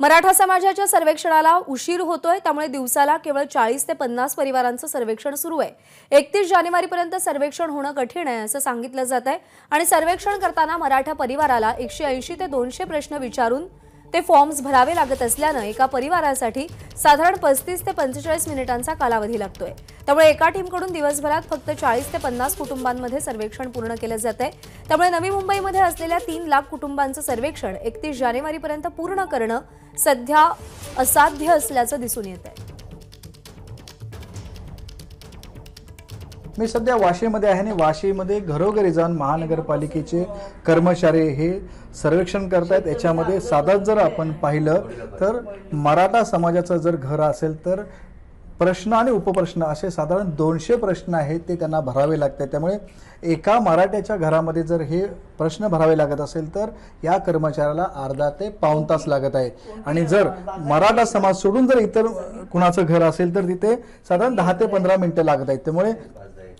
मराठा समाजाच्या सर्वेक्षणाला उशीर होतोय, त्यामुळे दिवसाला केवळ 40 ते 50 परिवारांचं सर्वेक्षण सुरू आहे। 31 जानेवारीपर्यंत सर्वेक्षण होणं कठीण आहे असं सांगितलं जात आहे आणि सर्वेक्षण करताना मराठा परिवाराला 180 ते 200 प्रश्न विचारून ते फॉर्म्स भरावे लागत असल्यानं एका परिवारासाठी साधारण 35 ते 45 मिनिटांचा कालावधी लागतोय। त्यामुळे एका टीमकडून दिवसभरात फक्त 40 ते 50 कुटुंबांमध्ये सर्वेक्षण पूर्ण केलं जातंय। त्यामुळे नवी मुंबईमध्ये असलेल्या 3 लाख कुटुंबांचं सर्वेक्षण 31 जानेवारीपर्यंत पूर्ण करणं सध्या असाध्य असल्याचं दिसून येत आहे। मी सध्या वाशीमध्ये आहे आणि वाशीमध्ये घरोघरी जाऊन महानगरपालिकेचे कर्मचारी हे सर्वेक्षण करतायत। याच्यामध्ये साधारण जर आपण पाहिलं तर मराठा समाजाचं जर घर असेल तर प्रश्न आणि उपप्रश्न असे साधारण 200 प्रश्न आहेत ते त्यांना भरावे लागतात। त्यामुळे एका मराठ्याच्या घरामध्ये जर हे प्रश्न भरावे लागत असेल तर या कर्मचाऱ्याला अर्धा ते पाऊण तास लागत आहे आणि जर मराठा समाज सोडून जर इतर कुणाचं घर असेल तर तिथे साधारण 10 ते 15 मिनिटं लागत आहेत। त्यामुळे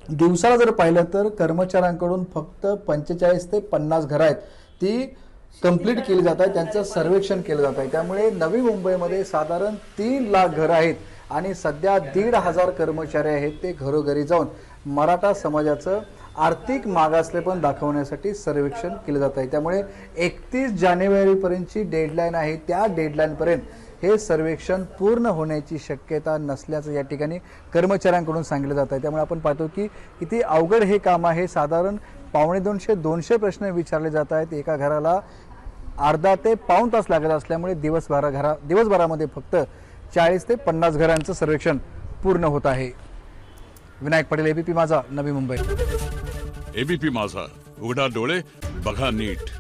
दिवसाला जर पाहिलं तर कर्मचाऱ्यांकडून फक्त 45 ते 50 घर आहेत ती कंप्लीट केली जात आहे, त्यांचं सर्वेक्षण केलं जात आहे। त्यामुळे नवी मुंबईमध्ये साधारण 3 लाख घर आहेत आणि सध्या 1,500 कर्मचारी आहेत ते घरोघरी जाऊन मराठा समाजाचं आर्थिक मागासलेपण दाखवण्यासाठी सर्वेक्षण केलं जात आहे। त्यामुळे 31 जानेवारीपर्यंतची डेडलाईन आहे, त्या डेडलाईनपर्यंत हे सर्वेक्षण पूर्ण होण्याची शक्यता नसल्याचं या ठिकाणी कर्मचाऱ्यांकडून सांगितलं जात आहे। त्यामुळे आपण पाहतो की किती अवघड हे काम आहे। साधारण 150-200 प्रश्न विचारले जात आहेत। एका घराला अर्धा ते पाऊण तास लागत असल्यामुळे दिवसभरामध्ये फक्त 40 ते 50 घरांचं सर्वेक्षण पूर्ण होत आहे। विनायक पटेल, एबीपी माझा, नवी मुंबई। एबीपी माझा, उघडा डोळे बघा नीट।